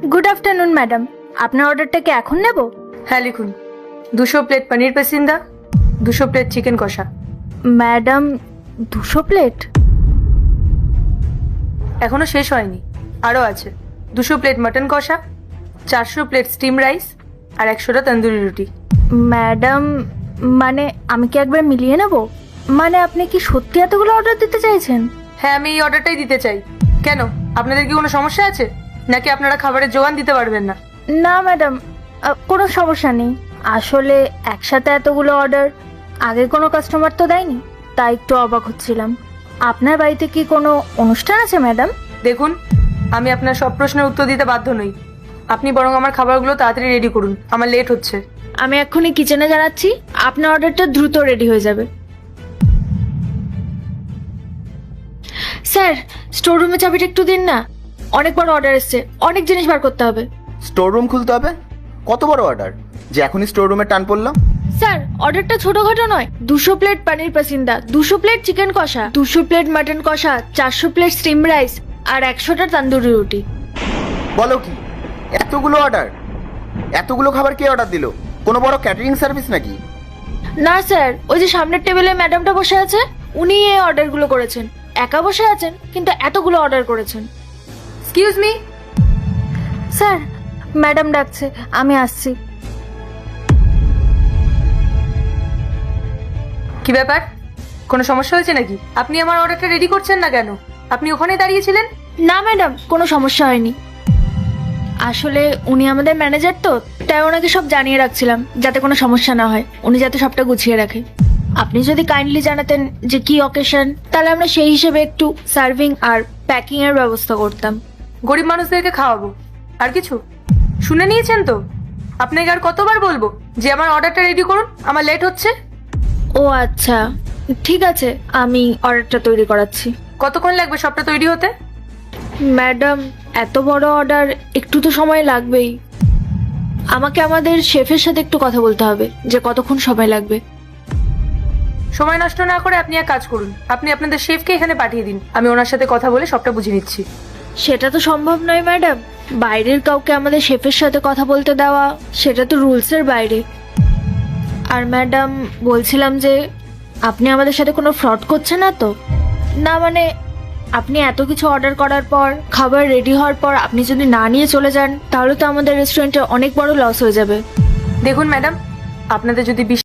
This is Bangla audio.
গুড আফটারনুন ম্যাডাম, আপনার অর্ডারটা কি এখন নেব? হ্যাঁ লিখুন, 200 প্লেট পনির পেসিন্দা, 200 প্লেট চিকেন কষা। Madam 200 plate? এখনো শেষ হয়নি, আরও আছে। 200 প্লেট মাটন কষা, 400 প্লেট স্টিম রাইস আর 100টা তন্দুরি রুটি। ম্যাডাম মানে আমি কি একবার মিলিয়ে নেব? মানে আপনি কি সত্যি এতগুলো অর্ডার দিতে চাইছেন? হ্যাঁ, আমি এই অর্ডারটাই দিতে চাই। কেন, আপনাদের কি কোনো সমস্যা আছে, নাকি আপনারা খাবারের জোগান দিতে পারবেন না? না ম্যাডাম, কোনো সমস্যা নেই। আসলে একসাথে এতগুলো অর্ডার আগে কোনো কাস্টমার তো দেয়নি, তাই একটু অবাক হচ্ছিলাম। আপনার বাড়িতে কি কোনো অনুষ্ঠান আছে ম্যাডাম? দেখুন, আমি আপনার সব প্রশ্নের উত্তর দিতে বাধ্য নই। আপনি বরং আমার খাবারগুলো তাড়াতাড়ি রেডি করুন, আমার লেট হচ্ছে। আমি এক্ষুনি কিচেনে জানাচ্ছি, আপনার অর্ডারটা দ্রুত রেডি হয়ে যাবে। স্যার, স্টোর রুমে চাবিটা একটু দিন না, অনেক বড় অর্ডার এসছে, অনেক জিনিস বার করতে হবে। স্টোর রুম খুলতে হবে? কত বড় অর্ডার যে এখনই স্টোর রুমে টান পড়লো? স্যার, অর্ডারটা ছোটখাটো নয়। 200 প্লেট পনির পাসিন্দা, 200 প্লেট চিকেন কষা, 200 প্লেট মাটন কষা, 400 প্লেট স্টিম রাইস আর 100টা তন্দুরি রুটি। বলো কি, এতগুলো অর্ডার? এতগুলো খাবার কে অর্ডার দিল? কোনো বড় ক্যাটারিং সার্ভিস নাকি? না স্যার, ওই যে সামনের টেবিলে ম্যাডামটা বসে আছে, উনি এই অর্ডারগুলো করেছেন। একা বসে আছেন কিন্তু এতগুলো অর্ডার করেছেন। Excuse me. স্যার, ম্যাডাম ডাকছে, আমি আসছি। কি ব্যাপার, কোনো সমস্যা হয়েছে নাকি? আপনি আমার অর্ডারটা রেডি করছেন না কেন? আপনি ওখানে দাঁড়িয়েছিলেন। না ম্যাডাম, কোনো সমস্যা হয়নি। আসলে উনি আমাদের ম্যানেজার তো, তাই ওনাকে সব জানিয়ে রাখছিলাম যাতে কোনো সমস্যা না হয়, উনি যাতে সবটা গুছিয়ে রাখে। আপনি যদি কাইন্ডলি জানাতেন যে কি অকেশন, তাহলে আমরা সেই হিসেবে একটু সার্ভিং আর প্যাকিং এর ব্যবস্থা করতাম। গরিব মানুষদেরকে খাওয়াবো, আর কিছু? শুনে নিয়েছেন তো? আপনাকে আর কতবার বলবো যে আমার অর্ডারটা রেডি করুন, আমার লেট হচ্ছে। ও আচ্ছা, ঠিক আছে, আমি অর্ডারটা তৈরি করাচ্ছি। কতক্ষণ লাগবে সবটা তৈরি হতে? ম্যাডাম, এত বড় অর্ডার, একটু তো সময় লাগবেই। আমাকে আমাদের শেফের সাথে একটু কথা বলতে হবে যে কতক্ষণ সময় লাগবে। সময় নষ্ট না করে আপনি এক কাজ করুন, আপনি আপনাদের শেফকে এখানে পাঠিয়ে দিন, আমি ওনার সাথে কথা বলে সবটা বুঝে নিচ্ছি। সেটা তো সম্ভব নয় ম্যাডাম, বাইরের কাউকে আমাদের শেফের সাথে কথা বলতে দেওয়া সেটা তো রুলসের বাইরে। আর ম্যাডাম, বলছিলাম যে আপনি আমাদের সাথে কোনো ফ্রড করছেন না তো? না মানে, আপনি এত কিছু অর্ডার করার পর, খাবার রেডি হওয়ার পর আপনি যদি না নিয়ে চলে যান, তাহলে তো আমাদের রেস্টুরেন্টে অনেক বড় লস হয়ে যাবে। দেখুন ম্যাডাম, আপনাদের যদি